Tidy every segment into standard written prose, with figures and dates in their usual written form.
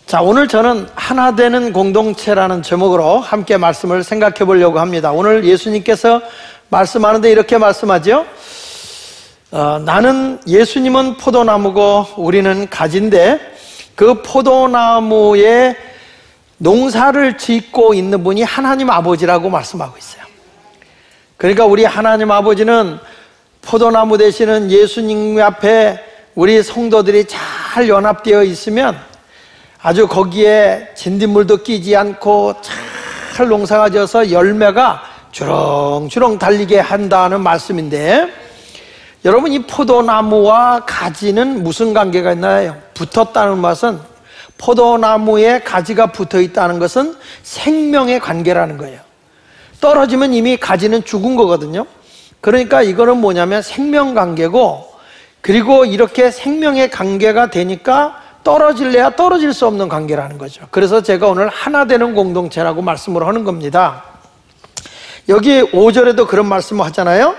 자, 오늘 저는 하나 되는 공동체라는 제목으로 함께 말씀을 생각해 보려고 합니다. 오늘 예수님께서 말씀하는데 이렇게 말씀하죠. 나는 예수님은 포도나무고 우리는 가지인데 그 포도나무에 농사를 짓고 있는 분이 하나님 아버지라고 말씀하고 있어요. 그러니까 우리 하나님 아버지는 포도나무 되시는 예수님 앞에 우리 성도들이 잘 연합되어 있으면 아주 거기에 진딧물도 끼지 않고 잘 농사가 져서 열매가 주렁주렁 달리게 한다는 말씀인데, 여러분, 이 포도나무와 가지는 무슨 관계가 있나요? 붙었다는 것은, 포도나무에 가지가 붙어 있다는 것은 생명의 관계라는 거예요. 떨어지면 이미 가지는 죽은 거거든요. 그러니까 이거는 뭐냐면 생명 관계고, 그리고 이렇게 생명의 관계가 되니까 떨어질래야 떨어질 수 없는 관계라는 거죠. 그래서 제가 오늘 하나 되는 공동체라고 말씀을 하는 겁니다. 여기 5절에도 그런 말씀을 하잖아요.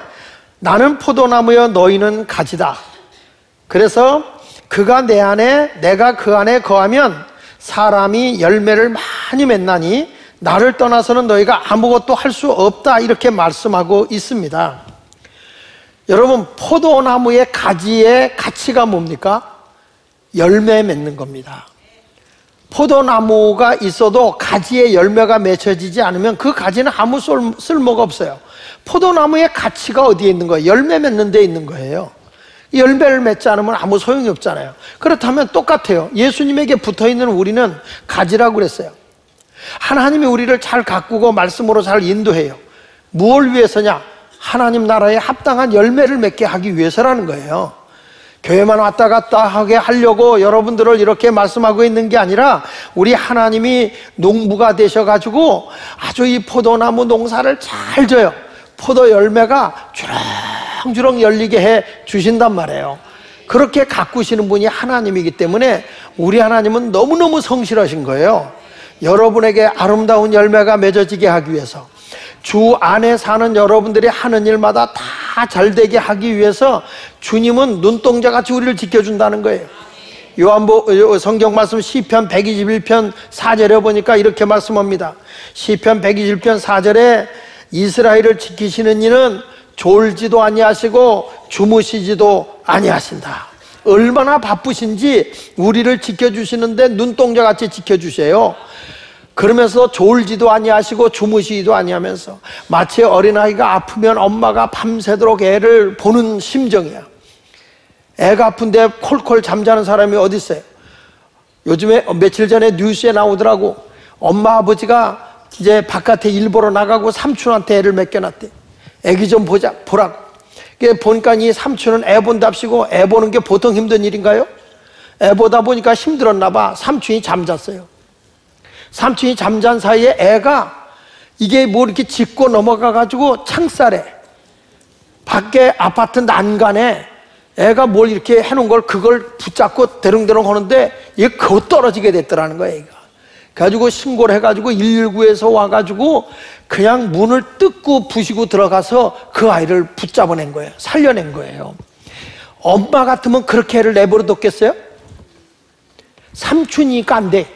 나는 포도나무여 너희는 가지다. 그래서 그가 내 안에 내가 그 안에 거하면 사람이 열매를 많이 맺나니 나를 떠나서는 너희가 아무것도 할 수 없다, 이렇게 말씀하고 있습니다. 여러분, 포도나무의 가지의 가치가 뭡니까? 열매 맺는 겁니다. 포도나무가 있어도 가지에 열매가 맺혀지지 않으면 그 가지는 아무 쓸모가 없어요. 포도나무의 가치가 어디에 있는 거예요? 열매 맺는 데 있는 거예요. 열매를 맺지 않으면 아무 소용이 없잖아요. 그렇다면 똑같아요. 예수님에게 붙어있는 우리는 가지라고 그랬어요. 하나님이 우리를 잘 가꾸고 말씀으로 잘 인도해요. 무엇을 위해서냐? 하나님 나라에 합당한 열매를 맺게 하기 위해서라는 거예요. 교회만 왔다 갔다 하게 하려고 여러분들을 이렇게 말씀하고 있는 게 아니라, 우리 하나님이 농부가 되셔가지고 아주 이 포도나무 농사를 잘 져요. 포도 열매가 주렁주렁 열리게 해 주신단 말이에요. 그렇게 가꾸시는 분이 하나님이기 때문에 우리 하나님은 너무너무 성실하신 거예요. 여러분에게 아름다운 열매가 맺어지게 하기 위해서, 주 안에 사는 여러분들이 하는 일마다 다 잘되게 하기 위해서 주님은 눈동자같이 우리를 지켜준다는 거예요. 성경 말씀 시편 121편 4절에 보니까 이렇게 말씀합니다. 시편 121편 4절에 이스라엘을 지키시는 이는 졸지도 아니하시고 주무시지도 아니하신다. 얼마나 바쁘신지 우리를 지켜주시는데 눈동자같이 지켜주세요. 그러면서 졸지도 아니하시고 주무시지도 아니하면서, 마치 어린아이가 아프면 엄마가 밤새도록 애를 보는 심정이야. 애가 아픈데 콜콜 잠자는 사람이 어디 있어요? 요즘에 며칠 전에 뉴스에 나오더라고. 엄마 아버지가 이제 바깥에 일 보러 나가고 삼촌한테 애를 맡겨놨대. 애기 좀 보라고. 보니까 이 삼촌은 애 본답시고, 애 보는 게 보통 힘든 일인가요? 애 보다 보니까 힘들었나 봐. 삼촌이 잠잤어요. 삼촌이 잠잔 사이에 애가 이게 뭐 이렇게 짚고 넘어가가지고 창살에, 밖에 아파트 난간에 애가 뭘 이렇게 해놓은 걸, 그걸 붙잡고 대롱대롱 하는데 얘 그거 떨어지게 됐더라는 거야, 애가. 그래가지고 신고를 해가지고 119에서 와가지고 그냥 문을 뜯고 부시고 들어가서 그 아이를 붙잡아낸 거예요. 살려낸 거예요. 엄마 같으면 그렇게 애를 내버려 뒀겠어요? 삼촌이니까 안 돼.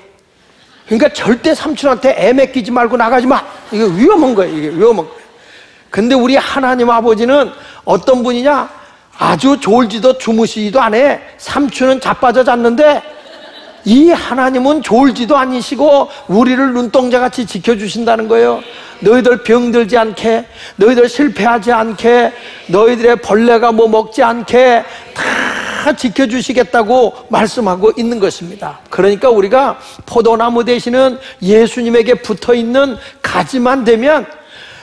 그러니까 절대 삼촌한테 애 맡기지 말고 나가지 마. 이게 위험한 거예요. 이게 위험한 거예요. 근데 우리 하나님 아버지는 어떤 분이냐? 아주 졸지도 주무시지도 않아. 삼촌은 자빠져 잤는데 이 하나님은 졸지도 아니시고 우리를 눈동자같이 지켜주신다는 거예요. 너희들 병들지 않게, 너희들 실패하지 않게, 너희들의 벌레가 뭐 먹지 않게 다 지켜주시겠다고 말씀하고 있는 것입니다. 그러니까 우리가 포도나무 되시는 예수님에게 붙어있는 가지만 되면,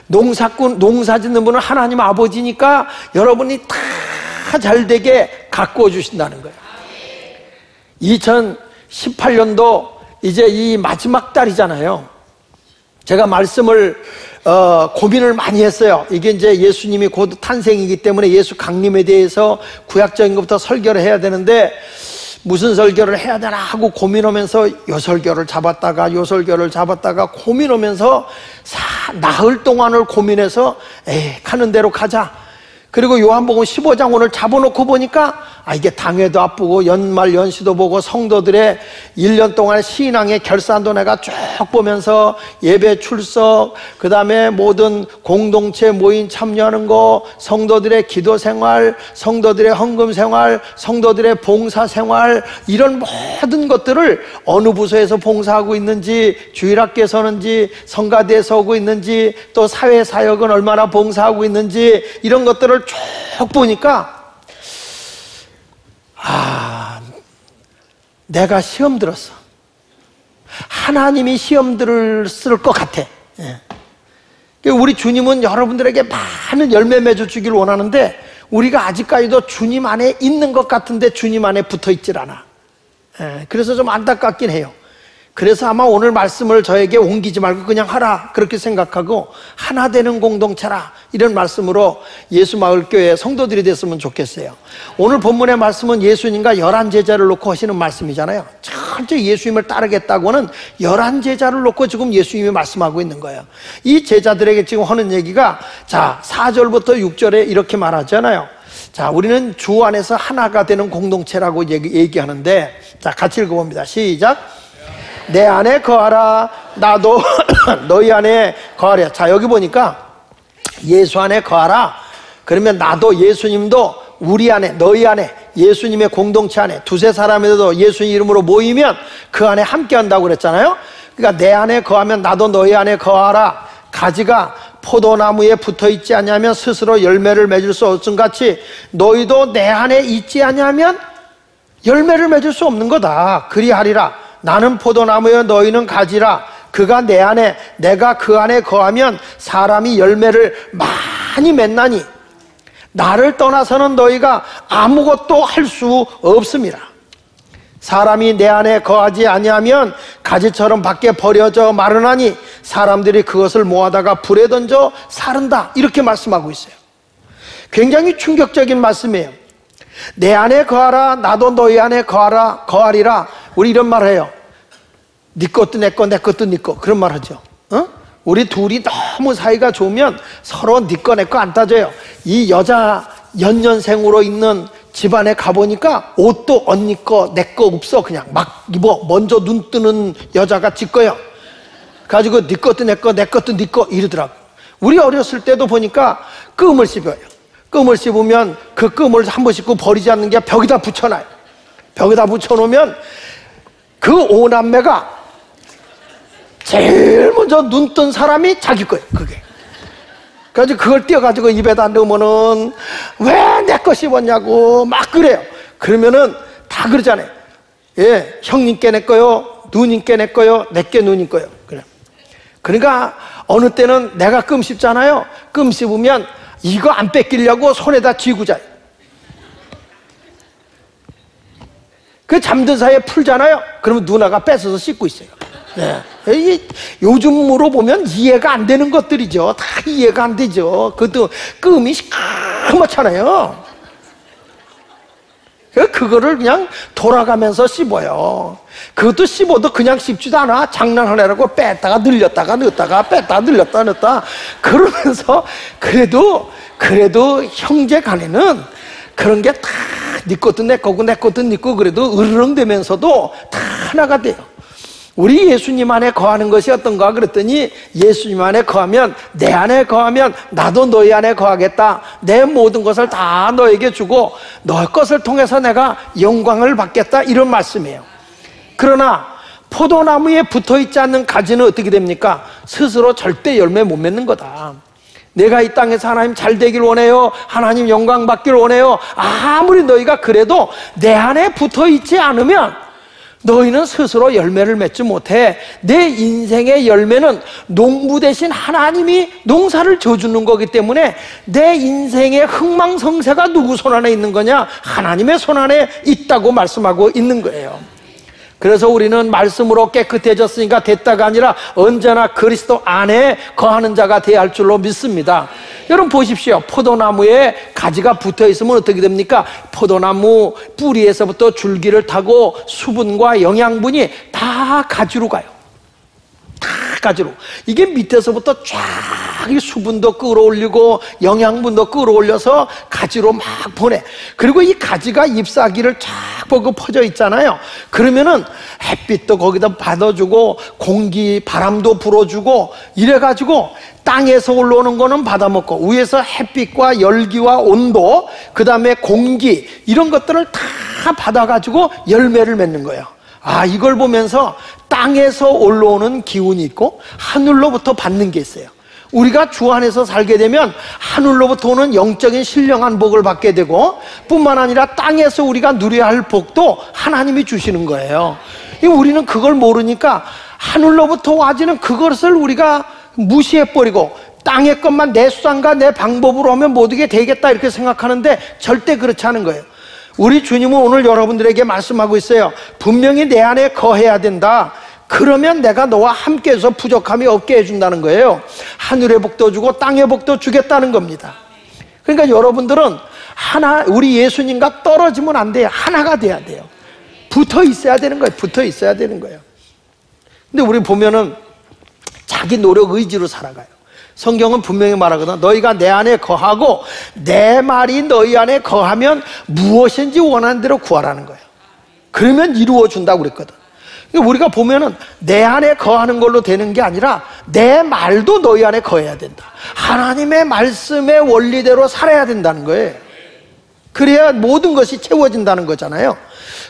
농사 짓는 분은 하나님 아버지니까 여러분이 다 잘되게 가꾸어 주신다는 거예요. 2018년도 이제 이 마지막 달이잖아요. 제가 말씀을 고민을 많이 했어요. 이게 이제 예수님이 곧 탄생이기 때문에 예수 강림에 대해서 구약적인 것부터 설교를 해야 되는데 무슨 설교를 해야 되나 하고 고민하면서 요 설교를 잡았다가 요 설교를 잡았다가 고민하면서 나흘 동안을 고민해서 가는 대로 가자. 그리고 요한복음 15장 오늘 잡아놓고 보니까 이게 당회도 앞두고 연말 연시도 보고 성도들의 1년 동안 신앙의 결산도 내가 쭉 보면서 예배 출석, 그 다음에 모든 공동체 모임 참여하는 거, 성도들의 기도 생활, 성도들의 헌금 생활, 성도들의 봉사 생활, 이런 모든 것들을 어느 부서에서 봉사하고 있는지, 주일학교에 서는지, 성가대에서 오고 있는지, 또 사회사역은 얼마나 봉사하고 있는지, 이런 것들을 쭉 보니까 내가 시험 들었어. 하나님이 시험 들었을 것 같아. 우리 주님은 여러분들에게 많은 열매 맺어주길 원하는데 우리가 아직까지도 주님 안에 있는 것 같은데 주님 안에 붙어있질 않아. 그래서 좀 안타깝긴 해요. 그래서 아마 오늘 말씀을 저에게 옮기지 말고 그냥 하라, 그렇게 생각하고 하나 되는 공동체라, 이런 말씀으로 예수마을교회 성도들이 됐으면 좋겠어요. 오늘 본문의 말씀은 예수님과 11제자를 놓고 하시는 말씀이잖아요. 철저히 예수님을 따르겠다고는 11제자를 놓고 지금 예수님이 말씀하고 있는 거예요. 이 제자들에게 지금 하는 얘기가, 자, 4절부터 6절에 이렇게 말하잖아요. 자, 우리는 주 안에서 하나가 되는 공동체라고 얘기하는데, 자, 같이 읽어봅니다. 시작. 내 안에 거하라, 나도 너희 안에 거하랴. 자, 여기 보니까 예수 안에 거하라, 그러면 나도, 예수님도 우리 안에, 너희 안에, 예수님의 공동체 안에 두세 사람이라도 예수님 이름으로 모이면 그 안에 함께 한다고 그랬잖아요. 그러니까 내 안에 거하면 나도 너희 안에 거하라. 가지가 포도나무에 붙어있지 않냐면 스스로 열매를 맺을 수 없음 같이 너희도 내 안에 있지 않냐면 열매를 맺을 수 없는 거다. 그리하리라. 나는 포도나무여 너희는 가지라. 그가 내 안에, 내가 그 안에 거하면 사람이 열매를 많이 맺나니 나를 떠나서는 너희가 아무것도 할 수 없음이라. 사람이 내 안에 거하지 아니하면 가지처럼 밖에 버려져 마르나니 사람들이 그것을 모아다가 불에 던져 사른다, 이렇게 말씀하고 있어요. 굉장히 충격적인 말씀이에요. 내 안에 거하라, 나도 너희 안에 거하리라. 우리 이런 말 해요. 네 것도 내 거, 내 것도 네 거, 그런 말 하죠. 우리 둘이 너무 사이가 좋으면 서로 네 거, 내 거 안 따져요. 이 여자 연년생으로 있는 집안에 가보니까 옷도 언니 거, 내 거 없어. 그냥 막 입어. 먼저 눈 뜨는 여자가 지 거예요. 가지고 네 것도 내 거, 내 것도 네 거, 이러더라고. 우리 어렸을 때도 보니까 끔을 씹어요. 끔을 씹으면 그 끔을 한 번 씹고 버리지 않는 게 벽에다 붙여놔요. 벽에다 붙여놓으면 그 오남매가 제일 먼저 눈 뜬 사람이 자기 거예요, 그게. 그래서 그걸 띄어가지고 입에다 넣으면은 왜 내 거 씹었냐고 막 그래요. 그러면은 다 그러잖아요. 예, 형님께 내 거요, 누님께 내 거요, 내께 누님 거요. 그래. 그러니까 어느 때는 내가 끔 씹잖아요. 끔 씹으면 이거 안 뺏기려고 손에다 쥐고 자요. 그 잠든 사이에 풀잖아요. 그러면 누나가 뺏어서 씻고 있어요. 네. 요즘으로 보면 이해가 안 되는 것들이죠. 다 이해가 안 되죠. 그것도 끔이 시커멓잖아요. 그거를 그냥 돌아가면서 씹어요. 그것도 씹어도 그냥 씹지도 않아. 장난하느라고 뺐다가 늘렸다가 넣었다가 뺐다가 늘렸다가 넣었다. 그러면서 그래도 형제 간에는 그런 게 다 네 것도 내 거고 내 것도 네 거, 그래도 으르렁대면서도 다 하나가 돼요. 우리 예수님 안에 거하는 것이 어떤가 그랬더니, 예수님 안에 거하면, 내 안에 거하면 나도 너희 안에 거하겠다. 내 모든 것을 다 너에게 주고 너의 것을 통해서 내가 영광을 받겠다, 이런 말씀이에요. 그러나 포도나무에 붙어있지 않는 가지는 어떻게 됩니까? 스스로 절대 열매 못 맺는 거다. 내가 이 땅에서 하나님 잘 되길 원해요, 하나님 영광 받길 원해요. 아무리 너희가 그래도 내 안에 붙어있지 않으면 너희는 스스로 열매를 맺지 못해. 내 인생의 열매는 농부 대신 하나님이 농사를 져주는 거기 때문에 내 인생의 흥망성쇠가 누구 손 안에 있는 거냐? 하나님의 손 안에 있다고 말씀하고 있는 거예요. 그래서 우리는 말씀으로 깨끗해졌으니까 됐다가 아니라 언제나 그리스도 안에 거하는 자가 되어야 할 줄로 믿습니다. 여러분 보십시오. 포도나무에 가지가 붙어있으면 어떻게 됩니까? 포도나무 뿌리에서부터 줄기를 타고 수분과 영양분이 다 가지로 가요. 다 가지로. 이게 밑에서부터 쫙 이 수분도 끌어올리고 영양분도 끌어올려서 가지로 막 보내. 그리고 이 가지가 잎사귀를 쫙 보고 퍼져 있잖아요. 그러면은 햇빛도 거기다 받아주고 공기 바람도 불어주고 이래가지고 땅에서 올라오는 거는 받아먹고 위에서 햇빛과 열기와 온도, 그 다음에 공기, 이런 것들을 다 받아가지고 열매를 맺는 거예요. 아, 이걸 보면서 땅에서 올라오는 기운이 있고 하늘로부터 받는 게 있어요. 우리가 주 안에서 살게 되면 하늘로부터 오는 영적인 신령한 복을 받게 되고, 뿐만 아니라 땅에서 우리가 누려야 할 복도 하나님이 주시는 거예요. 우리는 그걸 모르니까 하늘로부터 와지는 그것을 우리가 무시해버리고 땅의 것만 내 수단과 내 방법으로 하면 모두게 되겠다 이렇게 생각하는데 절대 그렇지 않은 거예요. 우리 주님은 오늘 여러분들에게 말씀하고 있어요. 분명히 내 안에 거해야 된다. 그러면 내가 너와 함께해서 부족함이 없게 해준다는 거예요. 하늘의 복도 주고 땅의 복도 주겠다는 겁니다. 그러니까 여러분들은 우리 예수님과 떨어지면 안 돼요. 하나가 돼야 돼요. 붙어 있어야 되는 거예요. 붙어 있어야 되는 거예요. 근데 우리 보면은 자기 노력 의지로 살아가요. 성경은 분명히 말하거든. 너희가 내 안에 거하고 내 말이 너희 안에 거하면 무엇인지 원하는 대로 구하라는 거예요. 그러면 이루어준다고 그랬거든. 우리가 보면은 내 안에 거하는 걸로 되는 게 아니라 내 말도 너희 안에 거해야 된다. 하나님의 말씀의 원리대로 살아야 된다는 거예요. 그래야 모든 것이 채워진다는 거잖아요.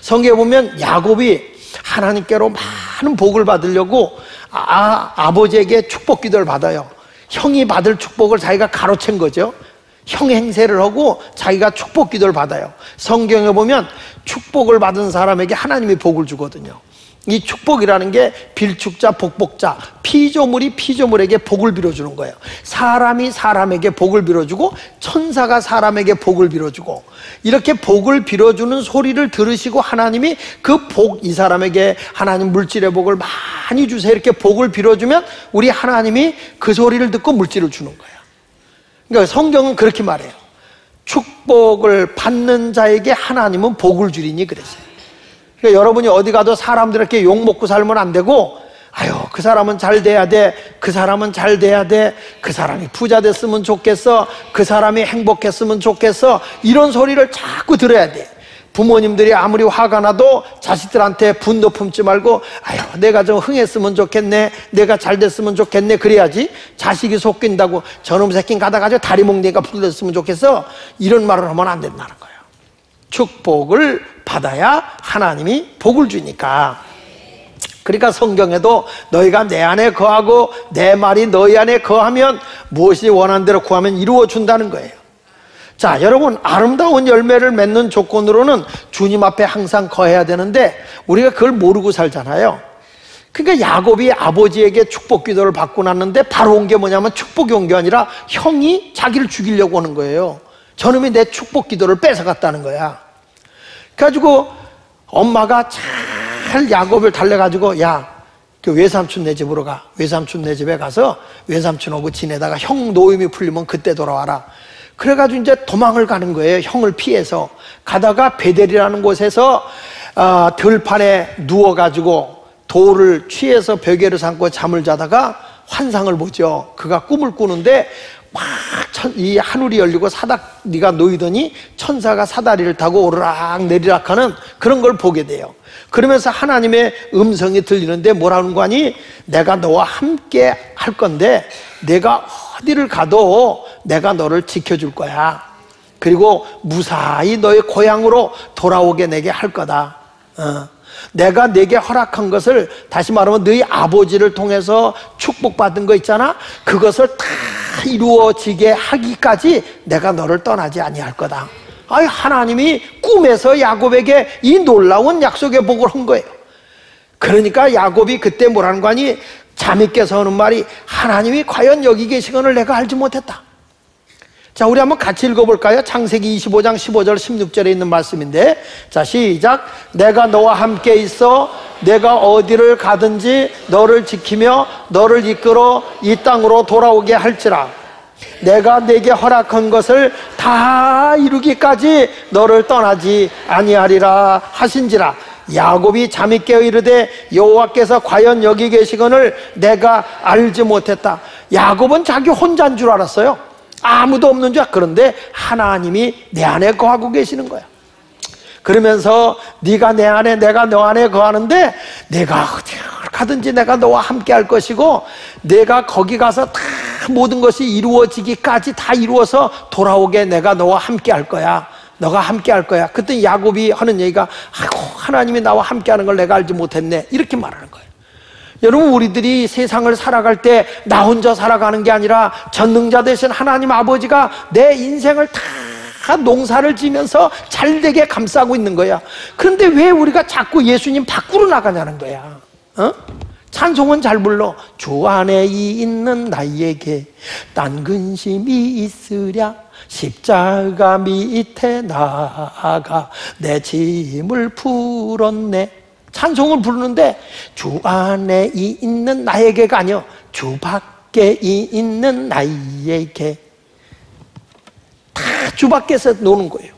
성경에 보면 야곱이 하나님께로 많은 복을 받으려고 아버지에게 축복 기도를 받아요. 형이 받을 축복을 자기가 가로챈 거죠. 형 행세를 하고 자기가 축복 기도를 받아요. 성경에 보면 축복을 받은 사람에게 하나님이 복을 주거든요. 이 축복이라는 게 빌축자, 복복자, 피조물이 피조물에게 복을 빌어주는 거예요. 사람이 사람에게 복을 빌어주고 천사가 사람에게 복을 빌어주고, 이렇게 복을 빌어주는 소리를 들으시고 하나님이 그 복, 이 사람에게 하나님 물질의 복을 많이 주세요 이렇게 복을 빌어주면 우리 하나님이 그 소리를 듣고 물질을 주는 거예요. 그러니까 성경은 그렇게 말해요. 축복을 받는 자에게 하나님은 복을 주리니 그랬어요. 그러니까 여러분이 어디 가도 사람들에게 욕먹고 살면 안 되고, 아유 그 사람은 잘 돼야 돼, 그 사람은 잘 돼야 돼, 그 사람이 부자 됐으면 좋겠어, 그 사람이 행복했으면 좋겠어, 이런 소리를 자꾸 들어야 돼. 부모님들이 아무리 화가 나도 자식들한테 분노 품지 말고, 아유 내가 좀 흥했으면 좋겠네, 내가 잘 됐으면 좋겠네, 그래야지. 자식이 속긴다고 저놈 새끼 가다가 다리 몽둥이가 풀렸으면 좋겠어, 이런 말을 하면 안 된다는 거예요. 축복을 받아야 하나님이 복을 주니까. 그러니까 성경에도 너희가 내 안에 거하고 내 말이 너희 안에 거하면 무엇이 원하는 대로 구하면 이루어준다는 거예요. 자, 여러분, 아름다운 열매를 맺는 조건으로는 주님 앞에 항상 거해야 되는데 우리가 그걸 모르고 살잖아요. 그러니까 야곱이 아버지에게 축복 기도를 받고 났는데 바로 온 게 뭐냐면 축복이 온 게 아니라 형이 자기를 죽이려고 하는 거예요. 저놈이 내 축복 기도를 뺏어갔다는 거야. 그래가지고 엄마가 잘 야곱을 달래가지고, 야, 그 외삼촌 내 집으로 가. 외삼촌 내 집에 가서 외삼촌하고 지내다가 형 노임이 풀리면 그때 돌아와라. 그래가지고 이제 도망을 가는 거예요. 형을 피해서. 가다가 베델이라는 곳에서 들판에 누워가지고 돌을 취해서 벽에를 삼고 잠을 자다가 환상을 보죠. 그가 꿈을 꾸는데 막 이 하늘이 열리고 사다리가 놓이더니 천사가 사다리를 타고 오르락 내리락 하는 그런 걸 보게 돼요. 그러면서 하나님의 음성이 들리는데 뭐라는 거 아니? 내가 너와 함께 할 건데 내가 어디를 가도 내가 너를 지켜줄 거야. 그리고 무사히 너의 고향으로 돌아오게 내게 할 거다. 내가 내게 허락한 것을, 다시 말하면 너희 아버지를 통해서 축복받은 거 있잖아, 그것을 다 이루어지게 하기까지 내가 너를 떠나지 아니할 거다. 아니, 하나님이 꿈에서 야곱에게 이 놀라운 약속의 복을 한 거예요. 그러니까 야곱이 그때 뭐라는 거 아니? 잠이 깨서 하는 말이, 하나님이 과연 여기 계시건을 내가 알지 못했다. 자, 우리 한번 같이 읽어볼까요? 창세기 25장 15절 16절에 있는 말씀인데, 자, 시작. 내가 너와 함께 있어 내가 어디를 가든지 너를 지키며 너를 이끌어 이 땅으로 돌아오게 할지라. 내가 내게 허락한 것을 다 이루기까지 너를 떠나지 아니하리라 하신지라. 야곱이 잠이 깨어 이르되 여호와께서 과연 여기 계시거늘 내가 알지 못했다. 야곱은 자기 혼자인 줄 알았어요. 아무도 없는 줄. 그런데 하나님이 내 안에 거하고 계시는 거야. 그러면서 네가 내 안에 내가 너 안에 거하는데 내가 어디 가든지 내가 너와 함께 할 것이고 내가 거기 가서 다 모든 것이 이루어지기까지 다 이루어서 돌아오게 내가 너와 함께 할 거야. 너가 함께 할 거야. 그때 야곱이 하는 얘기가 아이고 하나님이 나와 함께 하는 걸 내가 알지 못했네, 이렇게 말하는 거예요. 여러분, 우리들이 세상을 살아갈 때 나 혼자 살아가는 게 아니라 전능자 되신 하나님 아버지가 내 인생을 다 농사를 지면서 잘되게 감싸고 있는 거야. 그런데 왜 우리가 자꾸 예수님 밖으로 나가냐는 거야. 찬송은 잘 불러. 주 안에 있는 나에게 딴 근심이 있으랴 십자가 밑에 나가 내 짐을 풀었네. 찬송을 부르는데 주 안에 있는 나에게가 아니요, 주 밖에 있는 나에게. 다 주 밖에서 노는 거예요.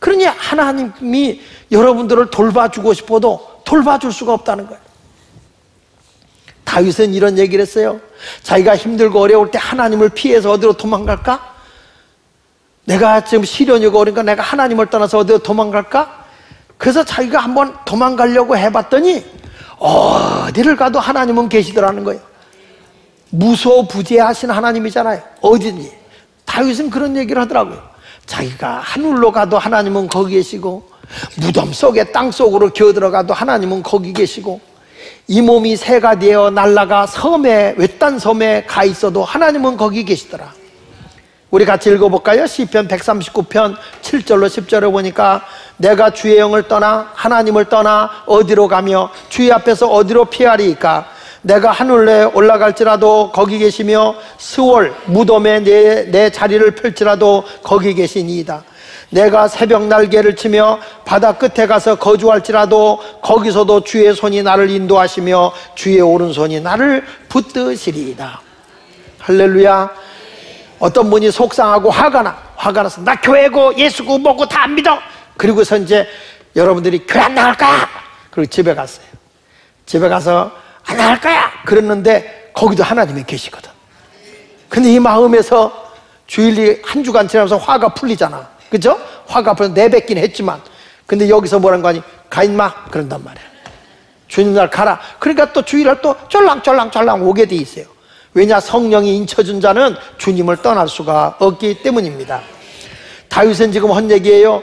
그러니 하나님이 여러분들을 돌봐주고 싶어도 돌봐줄 수가 없다는 거예요. 다윗은 이런 얘기를 했어요. 자기가 힘들고 어려울 때 하나님을 피해서 어디로 도망갈까? 내가 지금 시련이 오고 그러니까 내가 하나님을 떠나서 어디로 도망갈까? 그래서 자기가 한번 도망가려고 해봤더니 어디를 가도 하나님은 계시더라는 거예요. 무소부재하신 하나님이잖아요. 어디니? 다윗은 그런 얘기를 하더라고요. 자기가 하늘로 가도 하나님은 거기 계시고 무덤 속에 땅 속으로 기어들어가도 하나님은 거기 계시고 이 몸이 새가 되어 날아가 섬에 외딴 섬에 가 있어도 하나님은 거기 계시더라. 우리 같이 읽어볼까요? 시편 139편 7절로 10절에 보니까 내가 주의 영을 떠나 하나님을 떠나 어디로 가며 주의 앞에서 어디로 피하리이까? 내가 하늘에 올라갈지라도 거기 계시며 스월 무덤에 내 자리를 펼지라도 거기 계시니이다. 내가 새벽 날개를 치며 바다 끝에 가서 거주할지라도 거기서도 주의 손이 나를 인도하시며 주의 오른손이 나를 붙드시리이다. 할렐루야. 어떤 분이 속상하고 화가 나서 나 교회고 예수고 뭐고 다 안 믿어. 그리고서 이제 여러분들이 교회 안 나갈 거야. 그리고 집에 갔어요. 집에 가서 안 나갈 거야 그랬는데 거기도 하나님이 계시거든. 근데 이 마음에서 주일이 한 주간 지나면서 화가 풀리잖아. 그죠? 화가 풀려 내뱉긴 했지만 근데 여기서 뭐라는 거 아니? 가 임마 그런단 말이야. 주님 날 가라. 그러니까 또 주일날 또 쫄랑쫄랑 오게 돼 있어요. 왜냐? 성령이 인쳐준 자는 주님을 떠날 수가 없기 때문입니다. 다윗은 지금 한 얘기예요.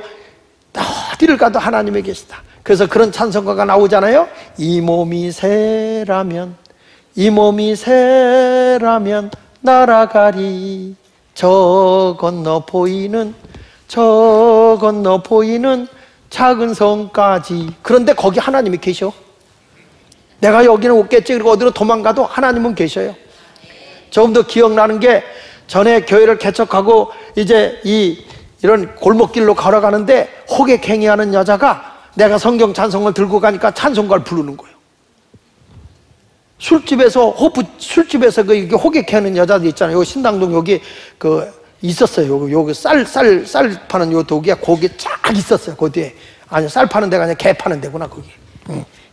어디를 가도 하나님이 계시다. 그래서 그런 찬송가가 나오잖아요. 이 몸이 새라면 날아가리 저 건너 보이는 작은 성까지. 그런데 거기 하나님이 계셔. 내가 여기는 없겠지. 그리고 어디로 도망가도 하나님은 계셔요. 조금 더 기억나는 게 전에 교회를 개척하고 이제 이런 골목길로 걸어가는데 호객행위하는 여자가 내가 성경 찬송을 들고 가니까 찬송가를 부르는 거예요. 술집에서 그 호객하는 여자들 있잖아요. 여기 신당동 여기 있었어요. 여기 쌀 파는 요 도기가 거기 쫙 있었어요. 그 뒤에. 아니, 쌀 파는 데가 아니라 개 파는 데구나, 거기.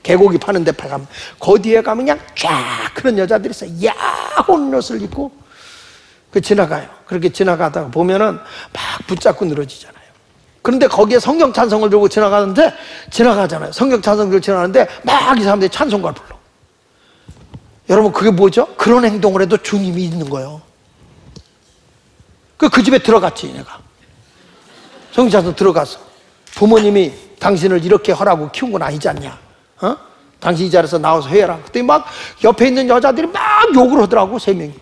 개고기 파는 데 가면. 그 뒤에 가면 그냥 쫙 그런 여자들이 있어요. 야혼 옷을 입고 지나가요. 그렇게 지나가다가 보면은 막 붙잡고 늘어지잖아요. 그런데 거기에 성경 찬송을 들고 지나가잖아요. 성경 찬송 들고 지나가는데 막 이 사람들이 찬송가를 불러. 여러분, 그게 뭐죠? 그런 행동을 해도 주님이 있는 거예요. 그 집에 들어갔지, 내가. 성경 찬송 들어가서 부모님이 당신을 이렇게 하라고 키운 건 아니지 않냐? 당신 이 자리에서 나와서 해라. 그때 막 옆에 있는 여자들이 막 욕을 하더라고, 3명이.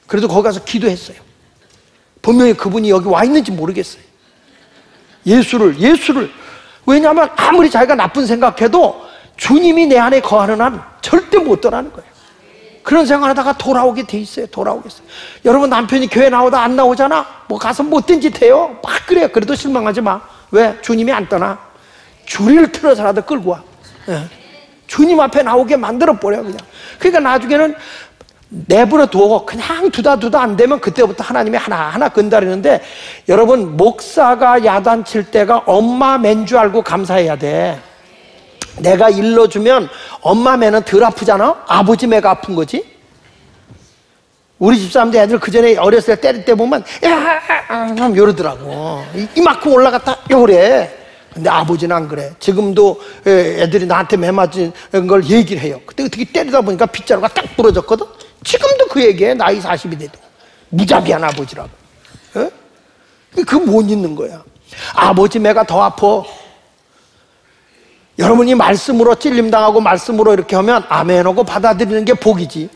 그래도 거기 가서 기도했어요. 분명히 그분이 여기 와 있는지 모르겠어요. 예수를 왜냐하면 아무리 자기가 나쁜 생각해도 주님이 내 안에 거하는 한 절대 못 떠나는 거예요. 그런 생각하다가 돌아오게 돼 있어요. 여러분, 남편이 교회 나오다 안 나오잖아. 뭐 가서 못된 짓 해요. 막 그래요. 그래도 실망하지 마. 왜? 주님이 안 떠나. 줄을 틀어서라도 끌고 와. 주님 앞에 나오게 만들어 버려 그냥. 그러니까 나중에는 내버려 두고 그냥 두다 안 되면 그때부터 하나님이 하나하나 건드리는데, 여러분, 목사가 야단칠 때가 엄마 맨 줄 알고 감사해야 돼. 내가 일러주면 엄마 매는 덜 아프잖아? 아버지 매가 아픈 거지? 우리 집사람들 애들 그 전에 어렸을 때 때릴 때 보면 야 이러더라고. 이만큼 올라갔다 요래. 근데 아버지는 안 그래. 지금도 애들이 나한테 매 맞은 걸 얘기를 해요. 그때 어떻게 때리다 보니까 빗자루가 딱 부러졌거든. 지금도 그 얘기해. 나이 40이 돼도 무자비한 아버지라고. 그거 못 잊는 거야. 아버지 매가 더 아파. 여러분이 말씀으로 찔림당하고 말씀으로 이렇게 하면 아멘하고 받아들이는 게 복이지.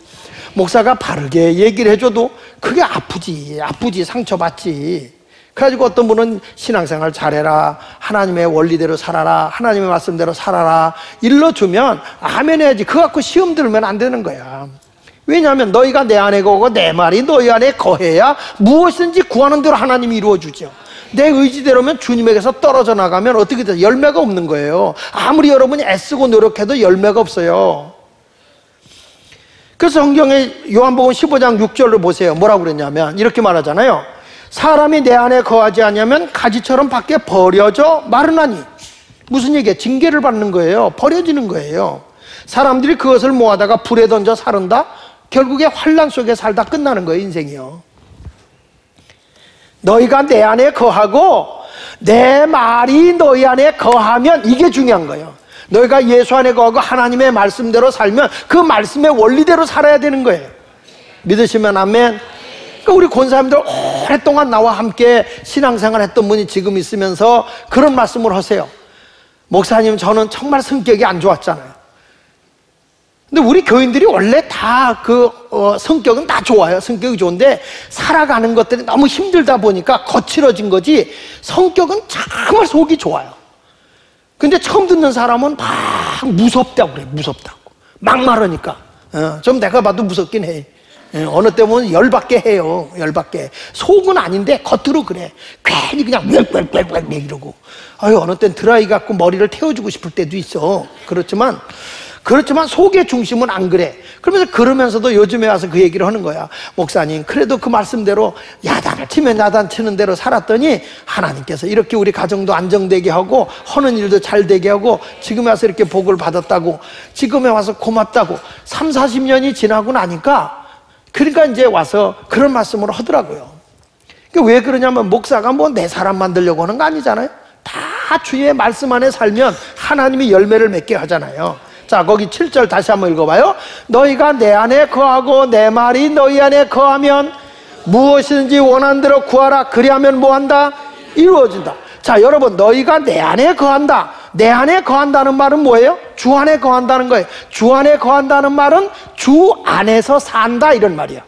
목사가 바르게 얘기를 해줘도 그게 아프지 상처받지. 그래가지고 어떤 분은 신앙생활 잘해라, 하나님의 원리대로 살아라, 하나님의 말씀대로 살아라 일러주면 아멘 해야지. 그거 갖고 시험 들면 안 되는 거야. 왜냐하면 너희가 내 안에 거고 내 말이 너희 안에 거해야 무엇이든지 구하는 대로 하나님이 이루어주죠. 내 의지대로면 주님에게서 떨어져 나가면 어떻게 돼요? 열매가 없는 거예요. 아무리 여러분이 애쓰고 노력해도 열매가 없어요. 그래서 성경에 요한복음 15장 6절을 보세요. 뭐라고 그랬냐면 이렇게 말하잖아요. 사람이 내 안에 거하지 않으면 가지처럼 밖에 버려져 마르나니. 무슨 얘기야? 징계를 받는 거예요. 버려지는 거예요. 사람들이 그것을 모아다가 불에 던져 사른다? 결국에 환란 속에 살다 끝나는 거예요. 인생이요. 너희가 내 안에 거하고 내 말이 너희 안에 거하면 이게 중요한 거예요. 너희가 예수 안에 거하고 하나님의 말씀대로 살면 그 말씀의 원리대로 살아야 되는 거예요. 믿으시면 아멘. 그러니까 우리 권사님들 오랫동안 나와 함께 신앙생활 했던 분이 지금 있으면서 그런 말씀을 하세요. 목사님, 저는 정말 성격이 안 좋았잖아요. 근데 우리 교인들이 원래 다 성격은 다 좋아요. 성격이 좋은데 살아가는 것들이 너무 힘들다 보니까 거칠어진 거지 성격은 정말 속이 좋아요. 근데 처음 듣는 사람은 막 무섭다고 그래. 무섭다고. 막말하니까. 좀 내가 봐도 무섭긴 해. 어느 때 보면 열받게 해요. 열받게. 속은 아닌데 겉으로 그래. 괜히 그냥 웩 이러고. 어느 땐 드라이 갖고 머리를 태워주고 싶을 때도 있어. 그렇지만 속의 중심은 안 그래. 그러면서도 요즘에 와서 그 얘기를 하는 거야. 목사님, 그래도 그 말씀대로 야단을 치면 야단 치는 대로 살았더니 하나님께서 이렇게 우리 가정도 안정되게 하고 하는 일도 잘 되게 하고 지금에 와서 이렇게 복을 받았다고, 지금에 와서 고맙다고 3, 40년이 지나고 나니까 그러니까 이제 와서 그런 말씀을 하더라고요. 왜 그러냐면 목사가 뭐 내 사람 만들려고 하는 거 아니잖아요. 다 주의 말씀 안에 살면 하나님이 열매를 맺게 하잖아요. 자, 거기 7절 다시 한번 읽어봐요. 너희가 내 안에 거하고 내 말이 너희 안에 거하면 무엇이든지 원하는 대로 구하라. 그리하면 뭐한다? 이루어진다. 자, 여러분, 너희가 내 안에 거한다. 내 안에 거한다는 말은 뭐예요? 주 안에 거한다는 거예요. 주 안에 거한다는 말은 주 안에서 산다 이런 말이야.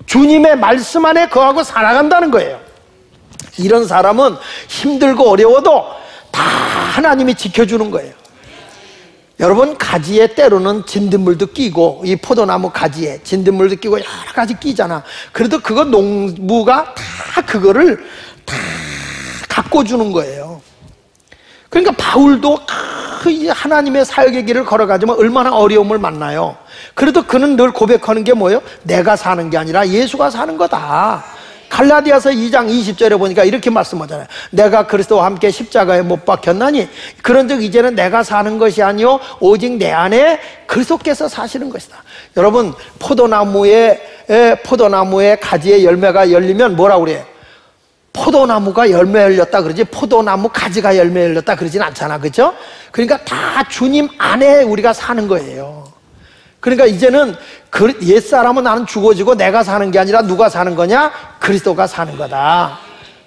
주님의 말씀 안에 거하고 살아간다는 거예요. 이런 사람은 힘들고 어려워도 다 하나님이 지켜주는 거예요. 여러분, 가지에 때로는 진딧물도 끼고, 이 포도나무 가지에 진딧물도 끼고 여러 가지 끼잖아. 그래도 그거 농부가 다 그거를 다 가꿔주는 거예요. 그러니까 바울도 하나님의 사역의 길을 걸어가지만 얼마나 어려움을 만나요. 그래도 그는 늘 고백하는 게 뭐예요? 내가 사는 게 아니라 예수가 사는 거다. 갈라디아서 2장 20절에 보니까 이렇게 말씀하잖아요. 내가 그리스도와 함께 십자가에 못 박혔나니 그런즉 이제는 내가 사는 것이 아니요 오직 내 안에 그리스도께서 사시는 것이다. 여러분, 포도나무의 가지에 열매가 열리면 뭐라고 그래요? 포도나무가 열매 열렸다 그러지 포도나무 가지가 열매 열렸다 그러진 않잖아. 그렇죠? 그러니까 다 주님 안에 우리가 사는 거예요. 그러니까 이제는 옛사람은 나는 죽어지고 내가 사는 게 아니라 누가 사는 거냐? 그리스도가 사는 거다.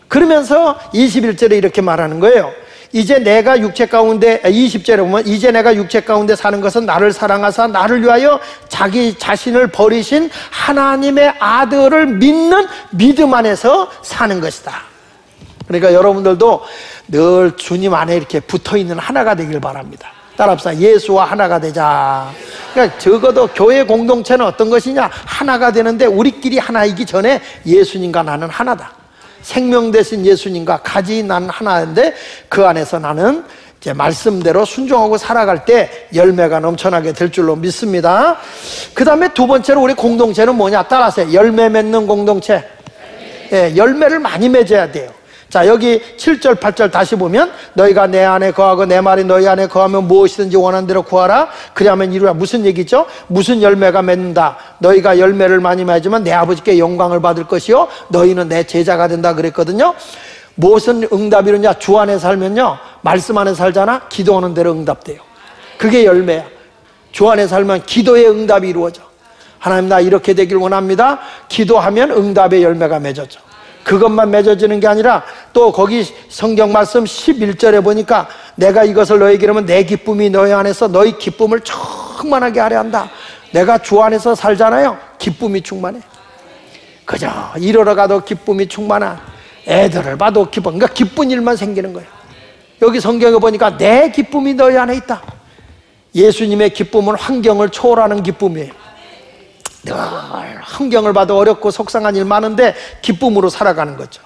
그러면서 21절에 이렇게 말하는 거예요. 이제 내가 육체 가운데 20절에 보면 이제 내가 육체 가운데 사는 것은 나를 사랑하사 나를 위하여 자기 자신을 버리신 하나님의 아들을 믿는 믿음 안에서 사는 것이다. 그러니까 여러분들도 늘 주님 안에 이렇게 붙어있는 하나가 되길 바랍니다. 따라합시다. 예수와 하나가 되자. 그러니까 적어도 교회 공동체는 어떤 것이냐? 하나가 되는데 우리끼리 하나이기 전에 예수님과 나는 하나다. 생명 대신 예수님과 가지 나는 하나인데 그 안에서 나는 이제 말씀대로 순종하고 살아갈 때 열매가 넘쳐나게 될 줄로 믿습니다. 그 다음에 두 번째로 우리 공동체는 뭐냐? 따라하세요. 열매 맺는 공동체. 예, 열매를 많이 맺어야 돼요. 자, 여기 7절, 8절 다시 보면 너희가 내 안에 거하고 내 말이 너희 안에 거하면 무엇이든지 원하는 대로 구하라. 그리하면 이루라. 무슨 얘기죠? 무슨 열매가 맺는다. 너희가 열매를 많이 맺으면 내 아버지께 영광을 받을 것이요 너희는 내 제자가 된다 그랬거든요. 무엇은 응답이 이루냐? 주 안에 살면요, 말씀 안에 살잖아, 기도하는 대로 응답돼요. 그게 열매야. 주 안에 살면 기도의 응답이 이루어져. 하나님, 나 이렇게 되길 원합니다. 기도하면 응답의 열매가 맺어져. 그것만 맺어지는 게 아니라 또 거기 성경 말씀 11절에 보니까 내가 이것을 너에게 이르면 내 기쁨이 너희 안에서 너희 기쁨을 충만하게 하려 한다. 내가 주 안에서 살잖아요. 기쁨이 충만해. 그저 이러러 가도 기쁨이 충만한, 애들을 봐도 기뻐. 그러니까 기쁜 일만 생기는 거예요. 여기 성경에 보니까 내 기쁨이 너희 안에 있다. 예수님의 기쁨은 환경을 초월하는 기쁨이에요. 늘 환경을 봐도 어렵고 속상한 일 많은데 기쁨으로 살아가는 거죠.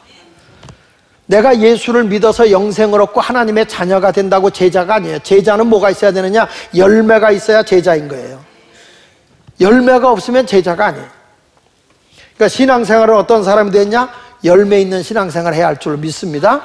내가 예수를 믿어서 영생을 얻고 하나님의 자녀가 된다고 제자가 아니에요. 제자는 뭐가 있어야 되느냐? 열매가 있어야 제자인 거예요. 열매가 없으면 제자가 아니에요. 그러니까 신앙생활은 어떤 사람이 되느냐? 열매 있는 신앙생활을 해야 할 줄 믿습니다.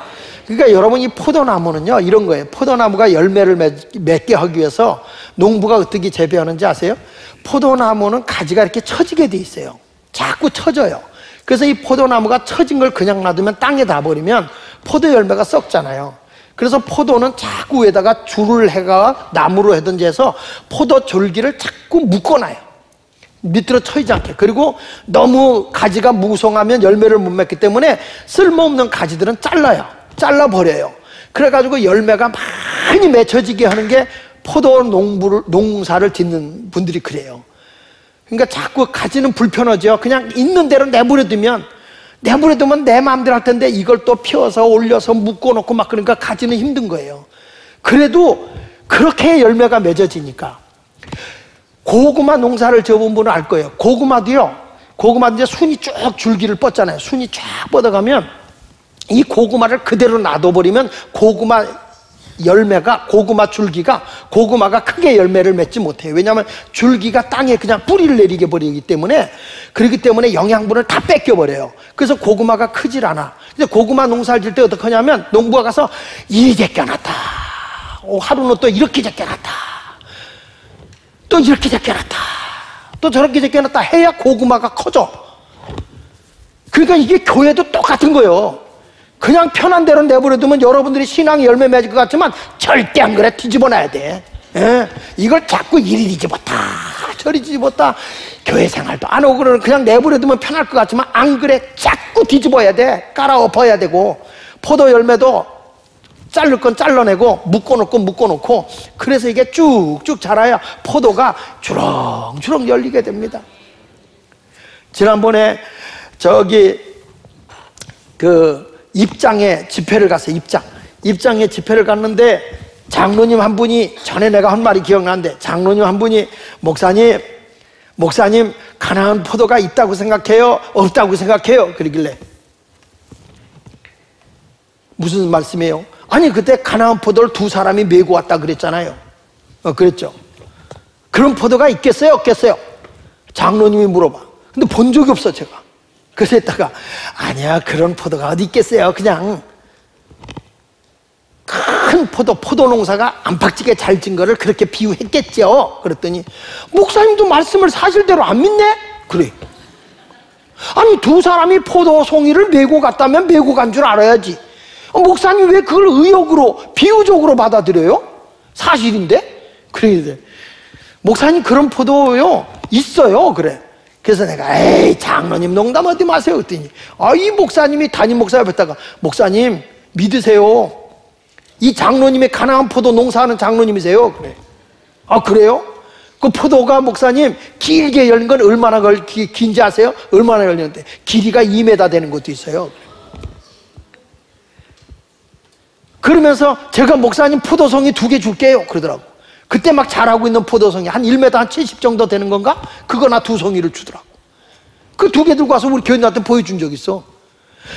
그러니까 여러분, 이 포도나무는요 이런 거예요. 포도나무가 열매를 맺게 하기 위해서 농부가 어떻게 재배하는지 아세요? 포도나무는 가지가 이렇게 처지게 돼 있어요. 자꾸 처져요. 그래서 이 포도나무가 처진 걸 그냥 놔두면 땅에 닿아버리면 포도 열매가 썩잖아요. 그래서 포도는 자꾸 위에다가 줄을 해가 나무로 하든지 해서 포도 줄기를 자꾸 묶어놔요. 밑으로 처이지 않게. 그리고 너무 가지가 무성하면 열매를 못 맺기 때문에 쓸모없는 가지들은 잘라버려요. 그래가지고 열매가 많이 맺혀지게 하는 게 포도 농사를 짓는 분들이 그래요. 그러니까 자꾸 가지는 불편하죠. 그냥 있는 대로 내버려두면 내 마음대로 할 텐데 이걸 또 펴서 올려서 묶어놓고 막 그러니까 가지는 힘든 거예요. 그래도 그렇게 열매가 맺어지니까. 고구마 농사를 지어본 분은 알 거예요. 고구마도요, 고구마도 이제 순이 쭉 줄기를 뻗잖아요. 순이 쫙 뻗어가면 이 고구마를 그대로 놔둬버리면 고구마 열매가, 고구마 줄기가, 고구마가 크게 열매를 맺지 못해요. 왜냐하면 줄기가 땅에 그냥 뿌리를 내리게 버리기 때문에, 그렇기 때문에 영양분을 다 뺏겨버려요. 그래서 고구마가 크질 않아. 근데 고구마 농사를 질 때 어떻게 하냐면 농부가 가서 이렇게 껴놨다, 하루는 또 이렇게 제껴놨다, 또 이렇게 제껴놨다, 또 저렇게 제껴놨다 해야 고구마가 커져. 그러니까 이게 교회도 똑같은 거예요. 그냥 편한 대로 내버려두면 여러분들이 신앙이 열매 맺을 것 같지만 절대 안 그래. 뒤집어놔야 돼. 예? 이걸 자꾸 이리 뒤집었다 저리 뒤집었다, 교회 생활도 안 하고 그냥 내버려두면 편할 것 같지만 안 그래. 자꾸 뒤집어야 돼. 깔아 엎어야 되고, 포도 열매도 자를 건 잘라내고 묶어놓고 그래서 이게 쭉쭉 자라야 포도가 주렁주렁 열리게 됩니다. 지난번에 저기 입장에 집회를 갔어요. 입장에 집회를 갔는데 장로님 한 분이, 전에 내가 한 말이 기억나는데, 장로님 한 분이 목사님 가나안 포도가 있다고 생각해요? 없다고 생각해요? 그러길래 무슨 말씀이에요? 아니 그때 가나안 포도를 두 사람이 메고 왔다 그랬잖아요. 그랬죠. 그런 포도가 있겠어요? 없겠어요? 장로님이 물어봐. 근데 본 적이 없어 제가. 그래서 했다가 아니야, 그런 포도가 어디 있겠어요. 그냥 큰 포도 농사가 안팎지게 잘 진 거를 그렇게 비유했겠죠. 그랬더니 목사님도 말씀을 사실대로 안 믿네? 그래. 아니 두 사람이 포도 송이를 메고 갔다면 메고 간 줄 알아야지. 목사님 왜 그걸 의욕으로 비유적으로 받아들여요? 사실인데? 그래. 목사님 그런 포도요 있어요. 그래. 그래서 내가 에이 장로님 농담하지 마세요 그랬더니 이 목사님이 담임 목사 옆에다가 목사님 믿으세요. 이 장로님의 가나안 포도 농사하는 장로님이세요. 그래. 그래요? 그 포도가 목사님 길게 열린 건 얼마나 긴지 아세요? 얼마나 열리는데 길이가 2m 되는 것도 있어요. 그러면서 제가 목사님 포도송이 2개 줄게요 그러더라고. 그때 막 자라고 있는 포도송이 한 1m 한 70 정도 되는 건가? 그거나 2송이를 주더라고. 그 2개 들고 와서 우리 교인한테 보여준 적 있어.